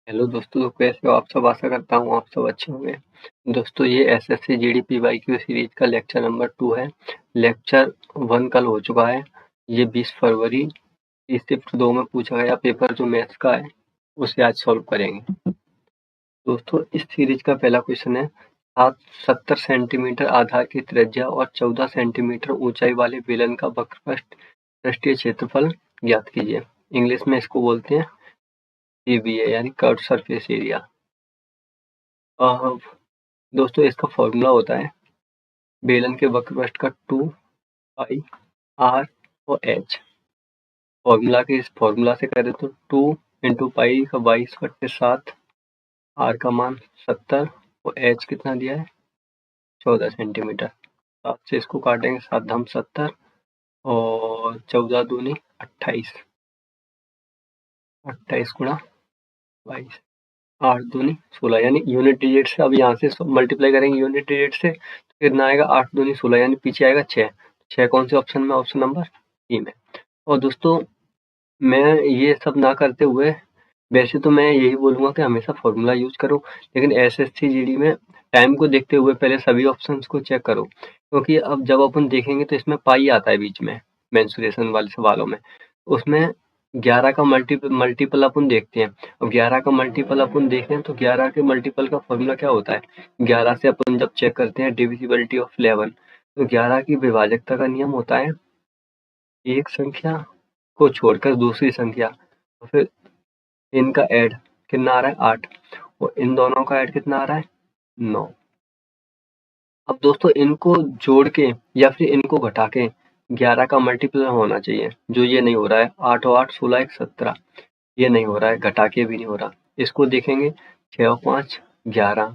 Hello दोस्तों, तो कैसे हो आप सब? आशा करता हूँ आप सब अच्छे होंगे। दोस्तों, ये एसएससी जीडी पीवाईक्यू सीरीज का लेक्चर नंबर 2 है। लेक्चर 1 कल हो चुका है। ये 20 फरवरी की शिफ्ट 2 में पूछा गया पेपर जो मैथ्स का है, उसे आज सॉल्व करेंगे। दोस्तों, इस सीरीज का पहला क्वेश्चन है 70 सेंटीमीटर आधार की त्रिज्या और 14 सेंटीमीटर ऊंचाई वाले बेलन का वक्रपृष्ठ पृष्ठीय क्षेत्रफल ज्ञात कीजिए। इंग्लिश में इसको बोलते हैं सीबीए यानी कर्व्ड सरफेस एरिया। दोस्तों, इसका फॉर्मूला होता है बेलन के वक्रपृष्ठ का 2 पाई आर और एच। फॉर्मूला से करें तो 2 इंटू पाई का 22/7, आर का मान 70 और एच कितना दिया है 14 सेंटीमीटर। 7 से इसको काटेंगे, 7 धम 70 और 14 दूनी 28, 28 गुणा 22, 8 दूनी 16 यानी यूनिट डिजिट से। अब यहाँ से मल्टीप्लाई करेंगे यूनिट डिजिट से तो कितना आएगा 8 दूनी 16 यानी पीछे आएगा 6। 6 कौन से ऑप्शन में? ऑप्शन नंबर सी में। और दोस्तों, मैं ये सब ना करते हुए वैसे तो मैं यही बोलूँगा कि हमेशा फॉर्मूला यूज करो, लेकिन एसएससी जीडी में टाइम को देखते हुए पहले सभी ऑप्शंस को चेक करो, क्योंकि अब जब अपन देखेंगे तो इसमें पाई आता है बीच में मेंसुरेशन वाले सवालों में। उसमें 11 का मल्टीपल अपन देखते हैं। अब 11 का मल्टीपल अपन देखें तो 11 के मल्टीपल का फॉर्मूला क्या होता है? 11 से अपन जब चेक करते हैं डिविजिबिलिटी ऑफ 11, तो 11 की विभाजकता का नियम होता है एक संख्या को छोड़कर दूसरी संख्या, तो फिर इनका ऐड कितना आ रहा है 8 और इन दोनों का ऐड कितना आ रहा है 9। अब दोस्तों, इनको जोड़ के या फिर इनको घटा के 11 का मल्टीपल होना चाहिए, जो ये नहीं हो रहा है। 8 और 8 16 1 17, ये नहीं हो रहा है, घटा के भी नहीं हो रहा। इसको देखेंगे 6 और 5 11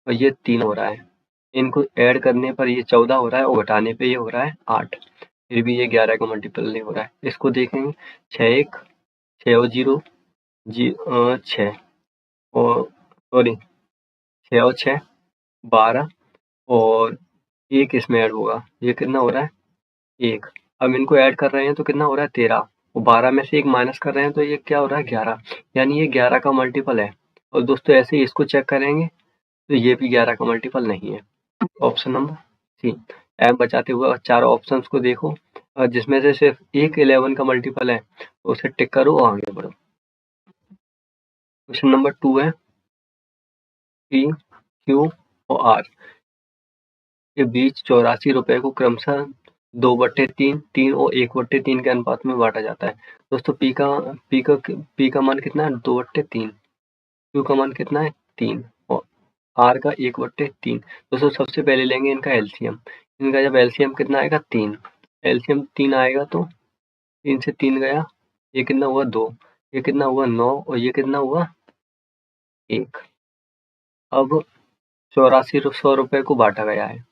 और ये 3 हो रहा है। इनको ऐड करने पर ये 14 हो रहा है और घटाने पे ये हो रहा है 8, फिर भी ये 11 का मल्टीपल नहीं हो रहा है। इसको देखेंगे 6 1 6 और 0 6 और सॉरी 6 और 6 12 और 1 इसमें ऐड होगा, ये कितना हो रहा है 1। अब इनको ऐड कर रहे हैं तो कितना हो रहा है 13 और 12 में से 1 माइनस कर रहे हैं तो ये क्या हो रहा है 11, यानी ये 11 का मल्टीपल है। और दोस्तों, ऐसे ही इसको चेक करेंगे तो ये भी 11 का मल्टीपल नहीं है। Option number C. टाइम बचाते हुए और चारों ऑप्शंस को देखो और जिसमें से सिर्फ एक 11 का मल्टीपल है तो उसे टिक करो और आगे बढ़ो। क्वेश्चन नंबर 2 है पी क्यू और आर के बीच 84 रुपए को क्रमशः 2/3 3 और 1/3 के अनुपात में बांटा जाता है। दोस्तों, पी का मान कितना है 2/3, क्यू का मान कितना है 3 और आर का 1/3। दोस्तों, सबसे पहले लेंगे इनका एलसीएम। इनका जब एलसीएम कितना आएगा 3, एलसीएम 3 आएगा तो 3 से 3 गया, ये कितना हुआ 2, ये कितना हुआ 9 और ये कितना हुआ 1। अब 84 रुपए को बांटा गया है,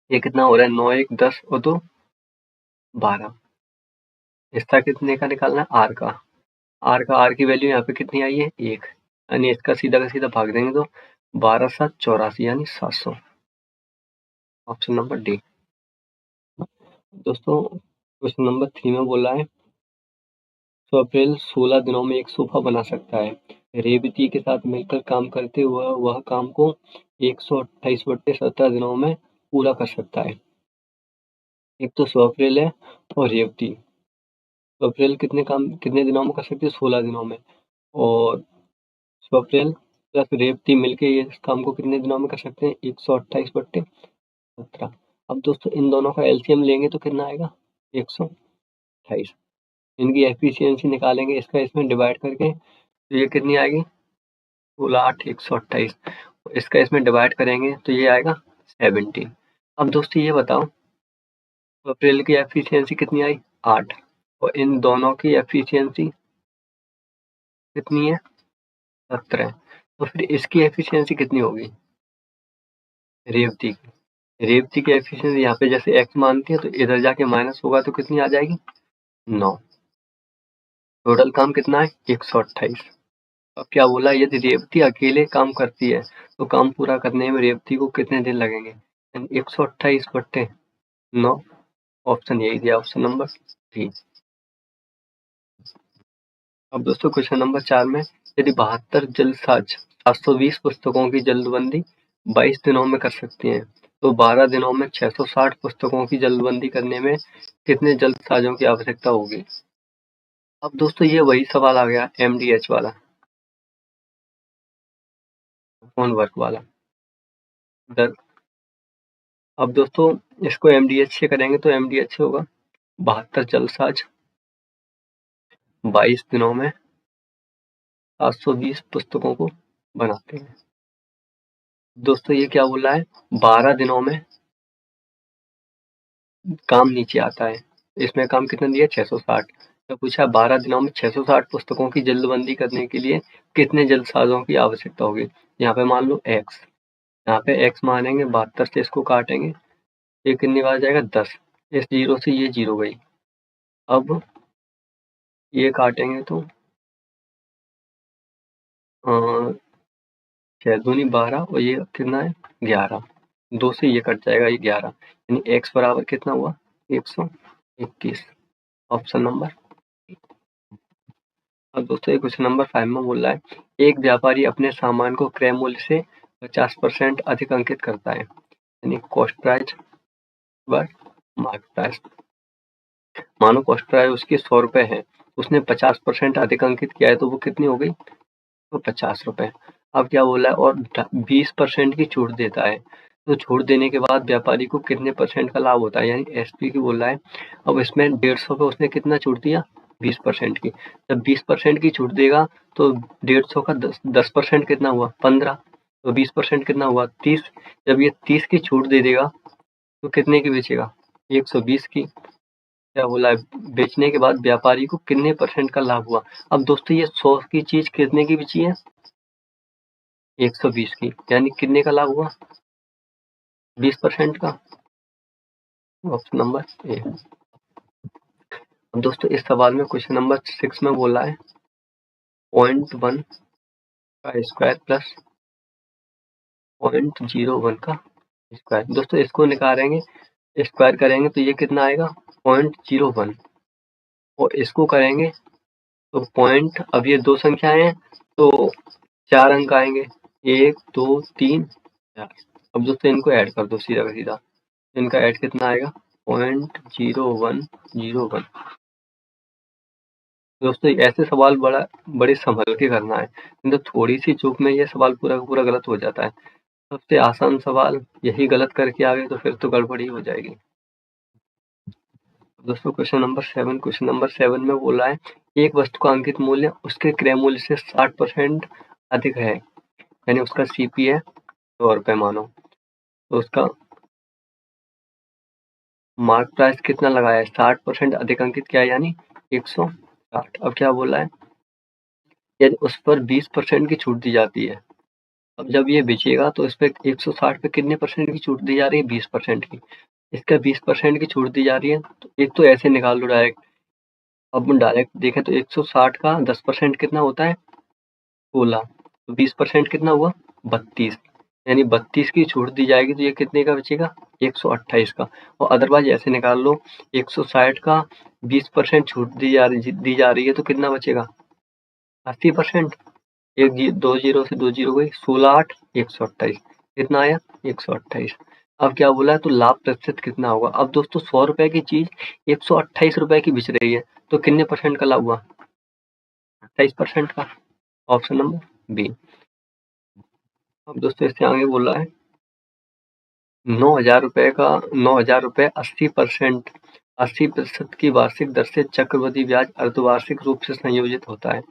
ये कितना हो रहा है 9 1 10 और 2 12। इसका कितने का निकालना है आर की वैल्यू यहाँ पे कितनी आई है 1, यानी इसका सीधा का सीधा भाग देंगे तो 12 7 84 यानी 700। Option number D. दोस्तों, क्वेश्चन नंबर 3 में बोला है स्वप्निल 16 दिनों में एक सोफा बना सकता है। रेवती के साथ मिलकर काम करते हुए वह काम को 128/17 दिनों में पूरा कर सकता है। एक तो स्वप्निल है और रेवती। स्वप्निल कितने दिनों में कर सकती है 16 दिनों में, और स्वप्निल प्लस रेवती मिलके ये काम को कितने दिनों में कर सकते हैं 128/17। अब दोस्तों, इन दोनों का एलसीएम लेंगे तो कितना आएगा 128। इनकी एफिशिएंसी निकालेंगे इसका इसमें डिवाइड करके तो ये कितनी आएगी 16 8 128। इसका इसमें डिवाइड करेंगे तो ये आएगा 17। अब दोस्तों, ये बताओ अप्रैल की एफिशिएंसी कितनी आई 8 और इन दोनों की एफिशिएंसी कितनी है 17, तो फिर इसकी एफिशिएंसी कितनी होगी रेवती की एफिशिएंसी यहाँ पे जैसे x मानती है तो इधर जाके माइनस होगा तो कितनी आ जाएगी 9। टोटल काम कितना है 128। अब क्या बोला यदि रेवती अकेले काम करती है तो काम पूरा करने में रेवती को कितने दिन लगेंगे, 128/9। ऑप्शन यही दिया, ऑप्शन नंबर 3। अब दोस्तों, क्वेश्चन नंबर 4 में यदि 72 जल्दसाज 720 पुस्तकों की जल्दबंदी 22 दिनों में कर सकती हैं, तो 12 दिनों में 660 पुस्तकों की जल्दबंदी करने में कितने जल्दसाजों की आवश्यकता होगी? अब दोस्तों ये वही सवाल आ गया MDH वाला, होमवर्क वाला। अब दोस्तों इसको MDH से करेंगे तो MDH से होगा 72 जल्दसाज 22 दिनों में 720 पुस्तकों को बनाते हैं। दोस्तों ये क्या बोला है, 12 दिनों में काम नीचे आता है, इसमें काम कितना दिया 660, तो पूछा 12 दिनों में 660 पुस्तकों की जल्दबंदी करने के लिए कितने जल्दसाजों की आवश्यकता होगी। यहाँ पे मान लो x, यहाँ पे x मानेंगे 72 से इसको काटेंगे, ये कितनी बार जाएगा 10, इस जीरो से ये जीरो गई, अब ये काटेंगे तो 6 दूनी 12 और ये कितना है 11, 2 से ये कट जाएगा, ये 11, यानी x बराबर कितना हुआ 121, ऑप्शन नंबर। अब दोस्तों ये क्वेश्चन नंबर 5 में बोल रहा है, एक व्यापारी अपने सामान को क्रय मूल्य से 50% अधिक अंकित करता है, यानी cost price by market price. मानो कॉस्ट प्राइस उसकी 100 रुपए है, उसने 50% अधिक अंकित किया है, तो वो कितनी हो गई, तो 50 रुपए। अब क्या बोला है, और 20% की छूट देता है, तो छूट देने के बाद व्यापारी को कितने परसेंट का लाभ होता है, यानी SP की बोल रहा है। अब इसमें 150 पे उसने कितना छूट दिया 20% की, जब 20% की छूट देगा तो 150 का 10% कितना हुआ 15, तो 20% कितना हुआ 30, जब ये 30 की छूट दे देगा तो कितने की बेचेगा 120 की। क्या बोला है, बेचने के बाद व्यापारी को कितने परसेंट का लाभ हुआ। अब दोस्तों ये 100 की चीज कितने की बेची है 120 की, यानी कितने का लाभ हुआ 20% का, ऑप्शन नंबर ए। अब दोस्तों इस सवाल में क्वेश्चन नंबर 6 में बोला है 0.1 का स्क्वायर प्लस 0.01 का स्क्वायर। दोस्तों इसको निकालेंगे, स्क्वायर करेंगे तो ये कितना आएगा 0.01, और इसको करेंगे तो पॉइंट, अब ये दो संख्याएं हैं तो 4 अंक आएंगे, 1 2 3 4। अब दोस्तों इनको ऐड कर दो सीधा का सीधा, इनका ऐड कितना आएगा 0.0101। दोस्तों ऐसे सवाल बड़े संभल के करना है, तो थोड़ी सी चूक में ये सवाल पूरा का पूरा गलत हो जाता है। सबसे आसान सवाल यही गलत करके आ गए तो फिर तो गड़बड़ी हो जाएगी। दोस्तों क्वेश्चन नंबर 7 में बोला है, एक वस्तु का अंकित मूल्य उसके क्रय मूल्य से 60% अधिक है, यानी उसका CP है 100 रुपए मानो, तो उसका मार्क प्राइस कितना लगाया है 60% अधिक अंकित किया है, यानी 160। अब क्या बोला है, यदि उस पर 20% की छूट दी जाती है, अब जब ये बेचेगा तो इस पे 160 पे कितने परसेंट की छूट दी जा रही है 20% की, इसका 20% की छूट दी जा रही है, तो एक तो ऐसे निकाल लो डायरेक्ट। अब डायरेक्ट देखें तो 160 का 10% कितना होता है 16, तो 20% कितना हुआ 32, यानी 32 की छूट दी जाएगी तो ये कितने का बचेगा 128 का। और अदरवाइज ऐसे निकाल लो, 160 का 20% छूट दी जा रही है तो कितना बचेगा 80%, दो जीरो से दो जीरो गई, 16 8 128, कितना आया 128। अब क्या बोला है, तो लाभ प्रतिशत कितना होगा। अब दोस्तों 100 रुपए की चीज 128 रुपए की बिच रही है, तो कितने परसेंट का लाभ हुआ 28% का, ऑप्शन नंबर बी। अब दोस्तों इससे आगे बोला है 9,000 रुपए 80% की वार्षिक दर से चक्रवृद्धि ब्याज अर्धवार्षिक रूप से संयोजित होता है।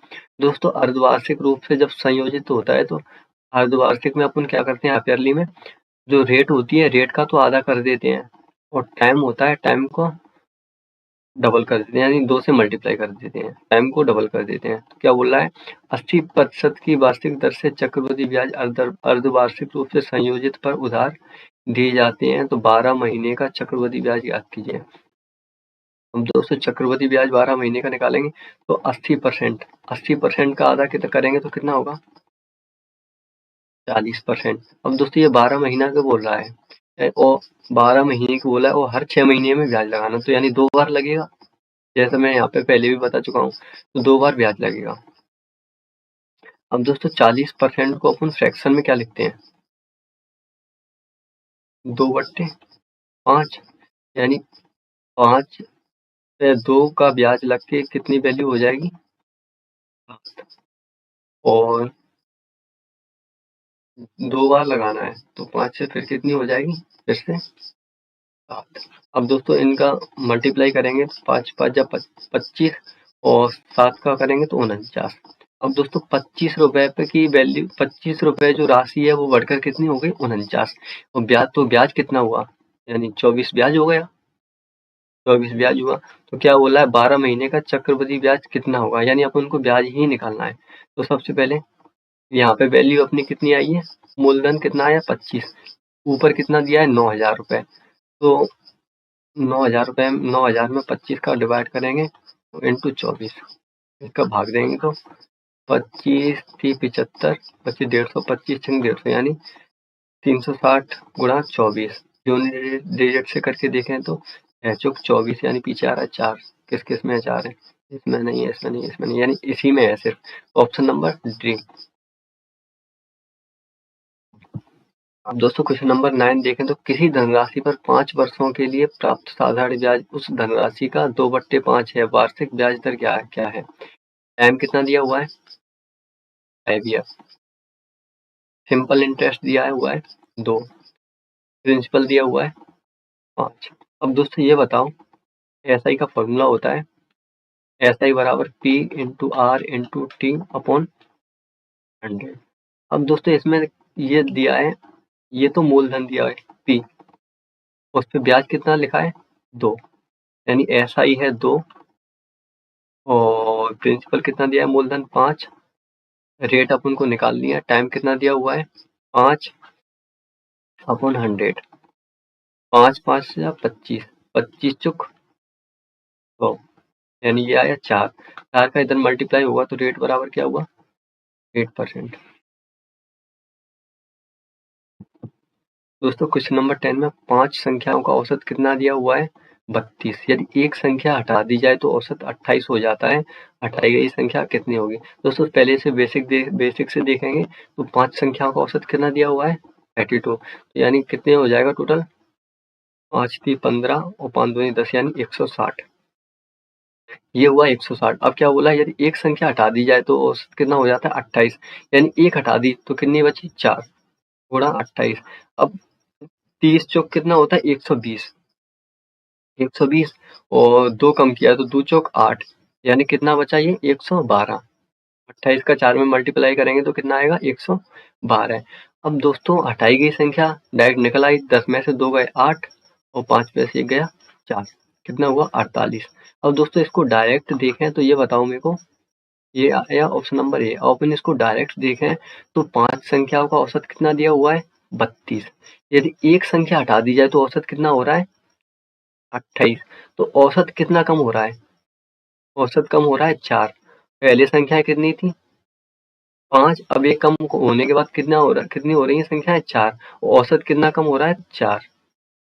दोस्तों अर्धवार्षिक रूप से जब संयोजित होता है तो अर्धवार्षिक में अपन क्या करते हैं हाफ-ईयरली में जो रेट होती है रेट का तो आधा कर देते हैं, और टाइम होता है टाइम को डबल कर देते हैं, यानी 2 से मल्टीप्लाई कर देते हैं, टाइम को डबल कर देते हैं। तो क्या बोल रहा है 80% की वार्षिक दर से चक्रवृद्धि ब्याज अर्धवार्षिक रूप से संयोजित पर उधार दिए जाते हैं, तो 12 महीने का चक्रवृद्धि ब्याज याद कीजिए। हम दोस्तों चक्रवृद्धि ब्याज 12 महीने का निकालेंगे तो 80% का आधा कितना करेंगे तो कितना होगा 40%। अब दोस्तों ये 12 महीना का बोल रहा है और 12 महीने की बोला है और हर 6 महीने में ब्याज लगाना, तो यानी 2 बार लगेगा, जैसा मैं यहाँ पे पहले भी बता चुका हूँ, तो 2 बार ब्याज लगेगा। अब दोस्तों 40% को अपन फ्रैक्शन में क्या लिखते हैं? 2/5, यानी 5 पे 2 का ब्याज लग के कितनी वैल्यू हो जाएगी? 7। और 2 बार लगाना है तो 5 से फिर कितनी हो जाएगी? फिर से 7। अब दोस्तों इनका मल्टीप्लाई करेंगे तो 5 5 जा 25 और 7 का करेंगे तो 49। अब दोस्तों 25 रुपए पे की वैल्यू, 25 रुपए जो राशि है वो बढ़कर कितनी हो गई? 49। और ब्याज, तो ब्याज कितना हुआ? यानी 24 ब्याज हो गया। 24 ब्याज हुआ तो क्या बोला है? 12 महीने का चक्रवृद्धि ब्याज कितना होगा? यानी अपन को ब्याज ही निकालना है। तो सबसे पहले यहाँ पे वैल्यू अपनी कितनी आई है? मूलधन कितना आया? 25। ऊपर कितना दिया है? 9,000 रुपए। तो 9,000 रुपए, 9,000 में 25 का डिवाइड करेंगे तो इंटू 24, इसका भाग देंगे तो 25 थी 75, 25 150, 25 छंग 150 यानी 360 गुणा 24। यूनिट डिजिट से करके देखें तो चौक 24 यानी पीछे आ रहा है 4। किस किस में 4 है? इसमें नहीं है, इसमें नहीं है, इसमें नहीं, यानी इसी में है सिर्फ। Option number D. अब दोस्तों क्वेश्चन नंबर 9 देखें तो किसी धनराशि पर 5 वर्षों के लिए प्राप्त साधारण ब्याज उस धनराशि का 2/5 है। वार्षिक ब्याज दर क्या है? टाइम कितना दिया हुआ है? 5 ईयर। सिंपल इंटरेस्ट दिया हुआ है 2। प्रिंसिपल दिया हुआ है 5। अब दोस्तों ये बताओ, एसआई का फॉर्मूला होता है एसआई बराबर P into R into T upon 100। अब दोस्तों इसमें ये दिया है, ये तो मूलधन दिया है पी, उस पे ब्याज कितना लिखा है? 2, यानी एसआई है 2 और प्रिंसिपल कितना दिया है? मूलधन 5। रेट अपन को निकाल लिया, टाइम कितना दिया हुआ है? 5 अपॉन 100। 5 5 या 25, 25 चुक 100, यानी ये आया 4। 4 का इधर मल्टीप्लाई हुआ तो रेट बराबर क्या हुआ? 8%। दोस्तों क्वेश्चन नंबर 10 में 5 संख्याओं का औसत कितना दिया हुआ है? 32। यदि एक संख्या हटा दी जाए तो औसत 28 हो जाता है। हटाई गई संख्या कितनी होगी? दोस्तों पहले से बेसिक से देखेंगे तो 5 संख्याओं का औसत कितना दिया हुआ है? 32। तो यानी कितने हो जाएगा टोटल? 5 3 15 और 5 दूनी 10 यानी 160। ये हुआ 160। अब क्या बोला? यदि एक संख्या हटा दी जाए तो औसत कितना हो जाता है? 28। यानी एक हटा दी तो कितनी बची? 4 गुणा 28। अब 30 चौक कितना होता है? 120। 120 और 2 कम किया तो 2 चौक 8, यानी कितना बचा? ये 112। 28 का 4 में मल्टीप्लाई करेंगे तो कितना आएगा? 112। अब दोस्तों हटाई गई संख्या डायरेक्ट निकल आई, 10 में से 2 गए 8 और 5 में से 1 गया 4, कितना हुआ? 48। अब दोस्तों इसको डायरेक्ट देखें तो ये बताओ मेरे को, ये आया ऑप्शन नंबर ए। अपन इसको डायरेक्ट देखें तो 5 संख्याओं का औसत कितना दिया हुआ है? 32। यदि एक संख्या हटा दी जाए तो औसत कितना हो रहा है? 28। तो औसत कितना कम हो रहा है? औसत कम हो रहा है 4। पहले संख्या कितनी थी? 5। अब ये कम होने के बाद कितना हो रहा है? कितनी हो रही है संख्याएं? 4। औसत कितना कम हो रहा है? 4।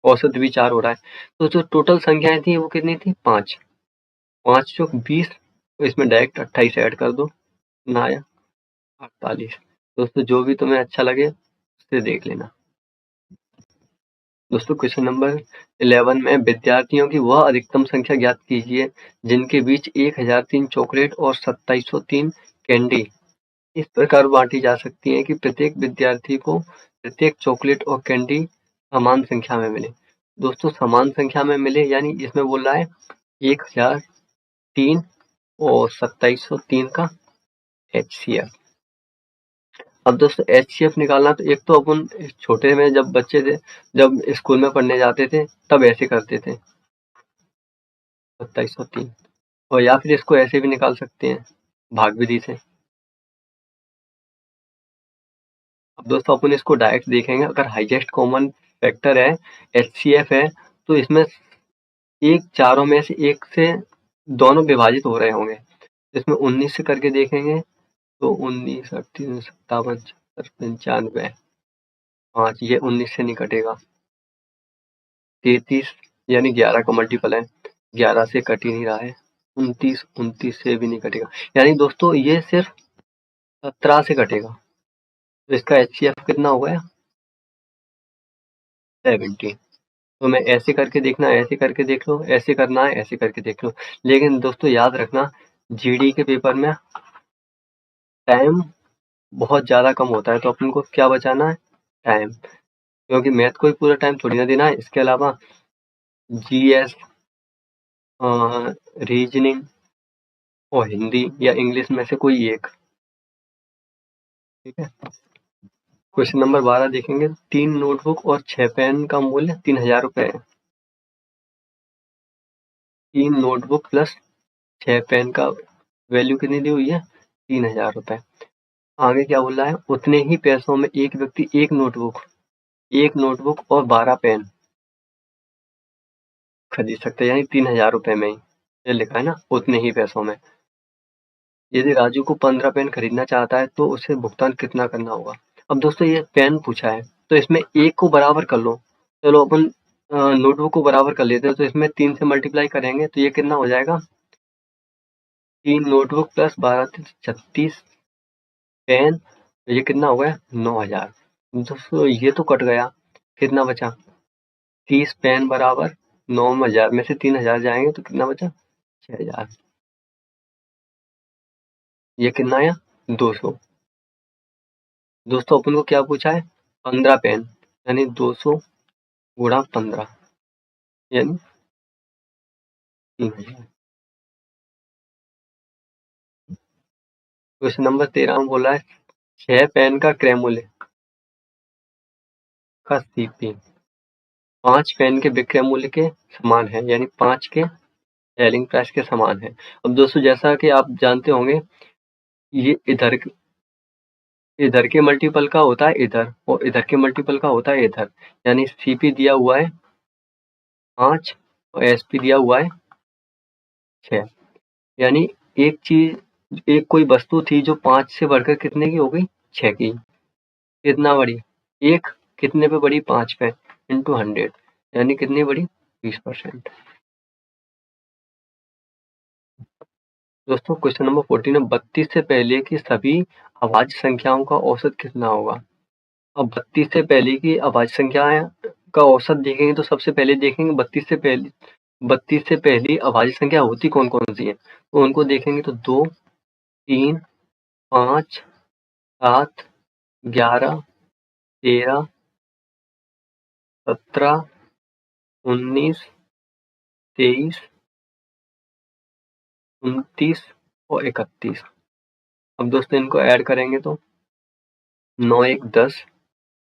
औसत भी 4 हो रहा है। तो जो टोटल संख्याएं थी वो कितनी थी? 5। 5 चौक 20, तो इसमें डायरेक्ट 28 ऐड कर दो, ना आया 48। दोस्तों जो भी तुम्हें अच्छा लगे उससे देख लेना। दोस्तों क्वेश्चन नंबर 11 में विद्यार्थियों की वह अधिकतम संख्या ज्ञात कीजिए जिनके बीच 1003 चॉकलेट और 2703 कैंडी इस प्रकार बांटी जा सकती है कि प्रत्येक विद्यार्थी को प्रत्येक चॉकलेट और कैंडी समान संख्या में मिले। दोस्तों समान संख्या में मिले यानी इसमें बोल रहा है 1003 और 2703 का HCF। अब दोस्तों HCF निकालना तो एक तो अपन छोटे में जब बच्चे थे, जब स्कूल में पढ़ने जाते थे तब ऐसे करते थे 2703, और या फिर इसको ऐसे भी निकाल सकते हैं भाग विधि से। अब दोस्तों अपन इसको डायरेक्ट देखेंगे, अगर हाईएस्ट कॉमन फैक्टर है HCF है तो इसमें एक चारों में से एक से दोनों विभाजित हो रहे होंगे। इसमें 19 से करके देखेंगे तो 19 38 57 74 95 5, ये 19 से नहीं कटेगा। 33 यानी 11 का मल्टीपल है, 11 से कट ही नहीं रहा है। 29 29 से भी नहीं कटेगा। यानी दोस्तों ये सिर्फ 17 से घटेगा तो इसका HCF कितना हो गया 70। तो मैं ऐसे करके देखना, ऐसे करके देख लो, ऐसे करना है, ऐसे करके देख लो। लेकिन दोस्तों याद रखना जीडी के पेपर में टाइम बहुत ज़्यादा कम होता है, तो अपन को क्या बचाना है टाइम, क्योंकि मैथ को ही पूरा टाइम थोड़ी ना देना है। इसके अलावा जीएस, रीजनिंग और हिंदी या इंग्लिश में से कोई एक, ठीक है। क्वेश्चन नंबर 12 देखेंगे। 3 नोटबुक और 6 पेन का मूल्य 3000 रुपये है। 3 नोटबुक प्लस 6 पेन का वैल्यू कितनी दी हुई है 3000 रुपये। आगे क्या बोल रहा है, उतने ही पैसों में एक व्यक्ति एक नोटबुक और 12 पेन खरीद सकते हैं, यानी 3000 रुपये में ही। ये लिखा है ना, उतने ही पैसों में। यदि राजू को 15 पेन खरीदना चाहता है तो उसे भुगतान कितना करना होगा। अब दोस्तों ये पेन पूछा है तो इसमें एक को बराबर कर लो। चलो अपन नोटबुक को बराबर कर लेते हैं, तो इसमें 3 से मल्टीप्लाई करेंगे तो ये कितना हो जाएगा 3 नोटबुक प्लस 12 36 पेन, तो ये कितना हो गया 9000। दोस्तों ये तो कट गया, कितना बचा 30 पेन बराबर 9000 में से 3000 जाएंगे तो कितना बचा 6000। ये कितना आया 200। दोस्तों अपन को क्या पूछा है 15 पेन, यानी 200 गुणा 15 यानी 3000। क्वेश्चन नंबर 13 में बोला है 6 पेन का क्रय मूल्य का सीपी 5 पेन के विक्रय मूल्य के समान है, यानी 5 के सेलिंग प्राइस के समान है। अब दोस्तों जैसा कि आप जानते होंगे ये इधर के मल्टीपल का होता है इधर, और इधर के मल्टीपल का होता है इधर, यानी सीपी दिया हुआ है 5 और एसपी दिया हुआ है 6। यानी एक चीज, एक कोई वस्तु थी जो 5 से बढ़कर कितने की हो गई 6 की। कितना बड़ी एक, कितने पे बड़ी 5 पे इंटू 100, यानी कितनी बड़ी 20%। दोस्तों क्वेश्चन नंबर 14 है 32 से पहले की सभी अभाज्य संख्याओं का औसत कितना होगा। अब 32 से पहले की अभाज्य संख्याएं का औसत देखेंगे तो सबसे पहले देखेंगे 32 से पहली अभाज्य संख्या होती कौन कौन सी है, तो उनको देखेंगे तो 2, 3, 5, 7, 11, 13, 17, 19, 23, 29 और 31। अब दोस्तों इनको ऐड करेंगे तो 9 1 10,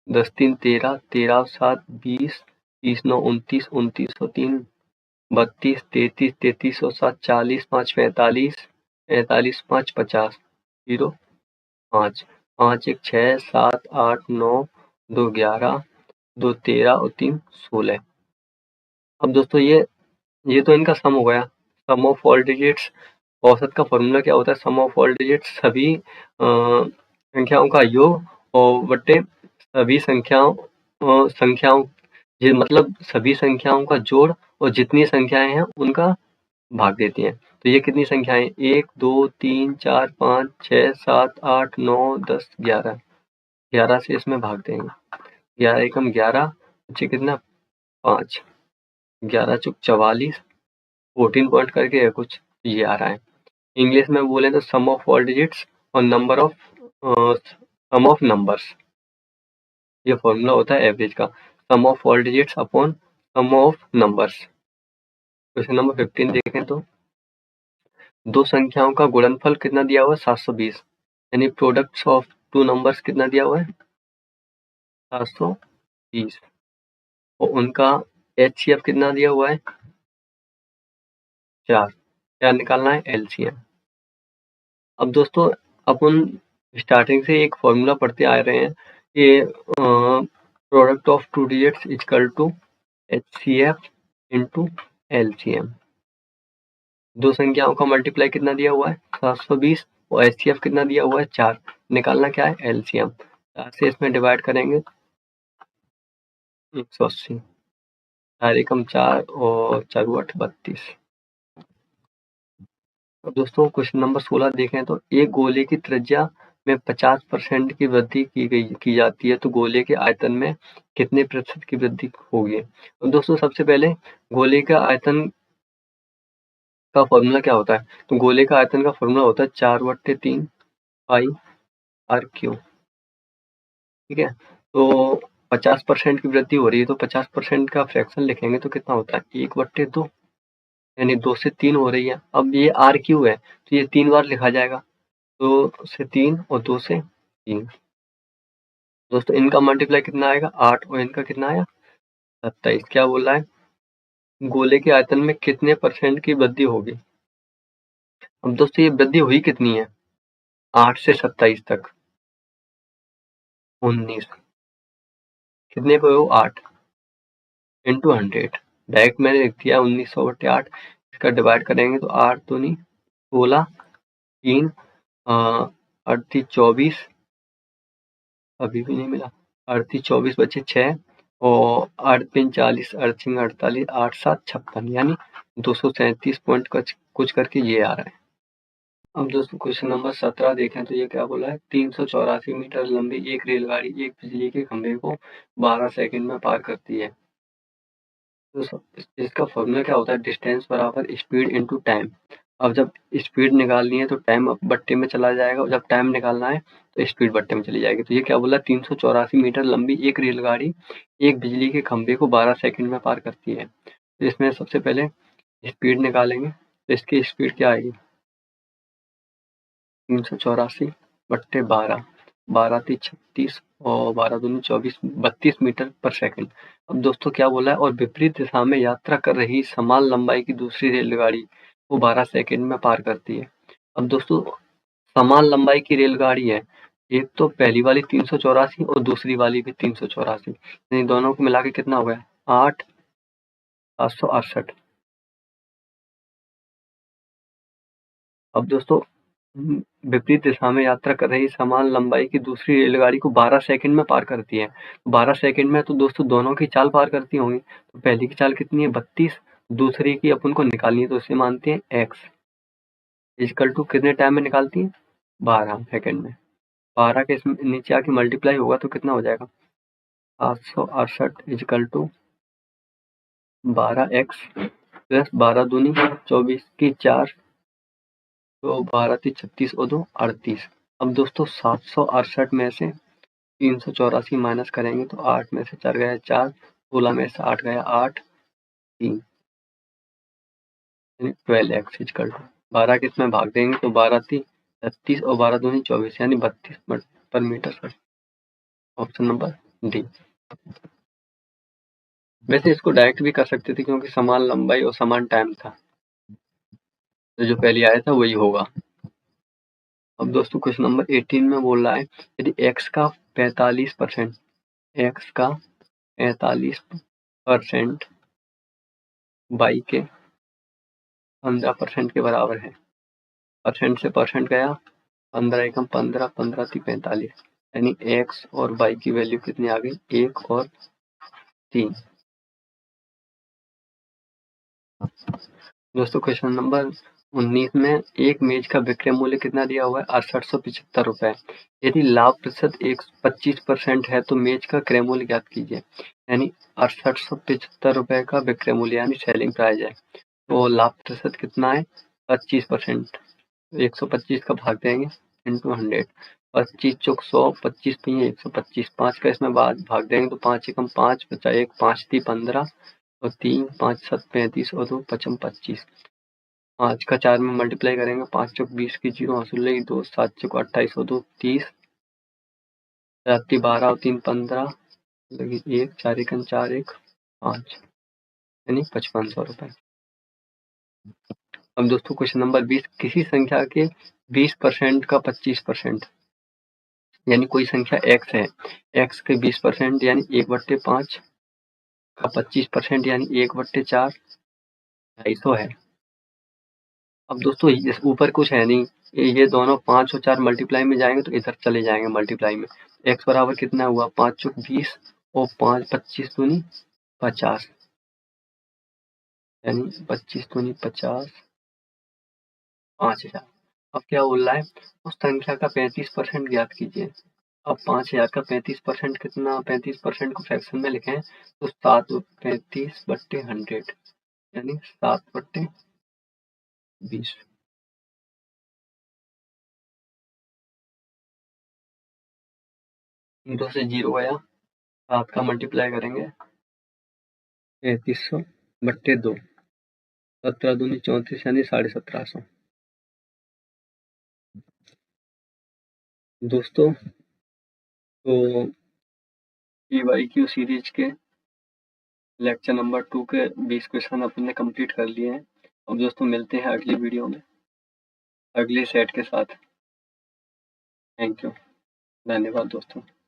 10 3 13, 13 7 20, 30 9 29, 29 और 3 32, 33, 33 और 7 40, 5 45, 45 5 50, 0 5, 5 1 6 7 8 9, 2 11, 2 13 और 3 16। अब दोस्तों ये तो इनका सम हो गया, सम ऑफ ऑल डिजिट्स। औसत का फॉर्मूला क्या होता है, सम ऑफ ऑल डिजिट्स सभी संख्याओं का योग और बट्टे सभी संख्याओं ये मतलब सभी संख्याओं का जोड़ और जितनी संख्याएं हैं उनका भाग देती हैं। तो ये कितनी संख्याएं 1 2 3 4 5 6 7 8 9 10 11, 11 से इसमें भाग देंगे। 11 एकम 11 बच्चे कितना 5, 11 चुक 44, 14 पॉइंट करके है कुछ, ये आ रहा है। इंग्लिश में बोले तो सम ऑफ ऑल डिजिट्स और सम ऑफ नंबर्स, ये फॉर्मूला होता है एवरेज का, sum of all digits upon sum of numbers. Question number 15 देखें तो दो संख्याओं का गुणनफल कितना दिया हुआ है 720, यानी प्रोडक्ट्स ऑफ टू नंबर्स कितना दिया हुआ है 720, और उनका HCF कितना दिया हुआ है 4। क्या निकालना है LCM। अब दोस्तों अपन स्टार्टिंग से एक फॉर्मूला पढ़ते आ रहे हैं कि product of two digits equal to HCF into LCM। दो संख्याओं का मल्टीप्लाई कितना दिया हुआ है 720 और HCF कितना दिया हुआ है 4। निकालना क्या है LCM। 4 से इसमें डिवाइड करेंगे 180, 4 एकम 4 और 4 8 32। अब दोस्तों क्वेश्चन नंबर 16 देखें तो एक गोले की त्रिज्या में 50% की वृद्धि की जाती है तो गोले के आयतन में कितने प्रतिशत की वृद्धि होगी? तो दोस्तों सबसे पहले गोले का आयतन का फॉर्मूला क्या होता है? तो गोले का आयतन का फॉर्मूला होता है 4/3 पाई आर क्यूब। ठीक है, तो 50% की वृद्धि हो रही है तो 50% का फ्रैक्शन लिखेंगे तो कितना होता है 1/2, यानी 2 से 3 हो रही है। अब ये आर क्यू है तो ये 3 बार लिखा जाएगा, 2 से 3 और 2 से 3। दोस्तों इनका मल्टीप्लाई कितना आएगा 8 और इनका कितना आया 27। क्या बोल रहा है, गोले के आयतन में कितने परसेंट की वृद्धि होगी? अब दोस्तों ये वृद्धि हुई कितनी है 8 से 27 तक, 19 कितने पे हो 8 इंटू 100। डायरेक्ट मैंने लिख दिया 1900/8। इसका डिवाइड करेंगे तो 8 दूनी 16, 3 38 24, अभी भी नहीं मिला, 38 24 बचे 6 और 8 3 40, 8 6 48, 8 7 56, यानी 237 पॉइंट कुछ करके ये आ रहा है। अब दोस्तों क्वेश्चन नंबर 17 देखें तो ये क्या बोला है, 384 मीटर लंबी एक रेलगाड़ी एक बिजली के खंभे को 12 सेकंड में पार करती है। तो इसका फॉर्मूला क्या होता है, डिस्टेंस बराबर स्पीड इनटू टाइम। अब जब स्पीड निकालनी है तो टाइम बट्टे में चला जाएगा, और जब टाइम निकालना है तो स्पीड बट्टे में चली जाएगी। तो ये क्या बोला, 384 मीटर लंबी एक रेलगाड़ी एक बिजली के खंभे को 12 सेकंड में पार करती है। तो इसमें सबसे पहले स्पीड निकालेंगे तो इसकी स्पीड क्या आएगी 384/12, 12 × 36 और 12 दूनी 24, 32 मीटर पर सेकंड। अब दोस्तों क्या बोला है, और विपरीत दिशा में यात्रा कर रही समान लंबाई की दूसरी रेलगाड़ी को 12 सेकंड में पार करती है। अब दोस्तों समान लंबाई की रेलगाड़ी है, एक तो पहली वाली 384 और दूसरी वाली भी 384, यानी दोनों को मिला के कितना हो गया 8 768। अब दोस्तों विपरीत दिशा में यात्रा कर रही समान लंबाई की दूसरी रेलगाड़ी को 12 सेकंड में पार करती है। 12 सेकंड में तो दोस्तों दोनों की चाल पार करती होंगी, तो पहली की चाल कितनी है 32, दूसरी की अपन को निकालनी है तो इसे मानते हैं x इक्वल टू कितने टाइम में निकालती है 12 सेकंड में। 12 के इसमें नीचे आके मल्टीप्लाई होगा तो कितना हो जाएगा 768 इक्वल टू 12x प्लस 12 दूनी 24 की 4, तो 12 3 36 और 2 38। अब दोस्तों 768 में से 384 माइनस करेंगे तो 8 में से 4 गया 4, 16 में से 8 गया 8, 3 यानी 12x इक्वल टू 12 के इसमें भाग देंगे तो 12 3 36 और 12 दूनी 24 यानी 32 पर मीटर। Option number D. वैसे इसको डायरेक्ट भी कर सकते थे क्योंकि समान लंबाई और समान टाइम था, तो जो पहले आया था वही होगा। अब दोस्तों क्वेश्चन नंबर 18 में बोल रहा है यदि x का 45%, x का 45% y के 15% के बराबर है। परसेंट से परसेंट गया 15 एकम 15, 15 × 45, यानी x और y की वैल्यू कितनी आ गई 1 और 3। दोस्तों क्वेश्चन नंबर 19 में एक मेज का विक्रय मूल्य कितना दिया हुआ है 6875 रुपए। यदि लाभ प्रतिशत 25% है तो मेज का क्रय मूल्य ज्ञात कीजिए। यानी 6875 रुपए का विक्रय मूल्य यानी सेलिंग प्राइस है, तो लाभ प्रतिशत कितना है 25%। 125 का भाग देंगे इंटू 100, 25 चौक 100, 25 5 125, 5 का इसमें बाद भाग देंगे तो 5 एकम 5 बचा 1, 5 3 15 और 3 5 7 35 और 2 55 25। 5 का 4 में मल्टीप्लाई करेंगे 5 चौक 20 की 0 हासिल रहेगी 2, 7 चौक 28 और 2 30, 7 12 और 3 15 लगी 1, 4 एकम 4 1 5, यानी 5500 रुपए। अब दोस्तों क्वेश्चन नंबर 20, किसी संख्या के 20% का 25%, यानी कोई संख्या x है, x के 20% यानी 1/5 का 25% यानी 1/4 250 है। अब दोस्तों इस ऊपर कुछ है नहीं, ये दोनों 5 और 4 मल्टीप्लाई में जाएंगे तो इधर चले जाएंगे मल्टीप्लाई में। x बराबर कितना हुआ 5 चौक 20 और 5 25 दूनी 50, यानी 25 दूनी 50, 5000। अब क्या बोल रहा है, उस संख्या का 35% ज्ञात कीजिए। अब 5000 का 35% कितना, 35% को फ्रैक्शन में लिखें तो 7/35/100 यानी 7/20। 0 से 0 गया, 7 का मल्टीप्लाई करेंगे 3300/2, 17 दूनी 34 यानी 1750। दोस्तों तो PYQ सीरीज के लेक्चर नंबर 2 के 20 क्वेश्चन अपने कंप्लीट कर लिए हैं। अब दोस्तों मिलते हैं अगली वीडियो में अगले सेट के साथ। थैंक यू, धन्यवाद दोस्तों।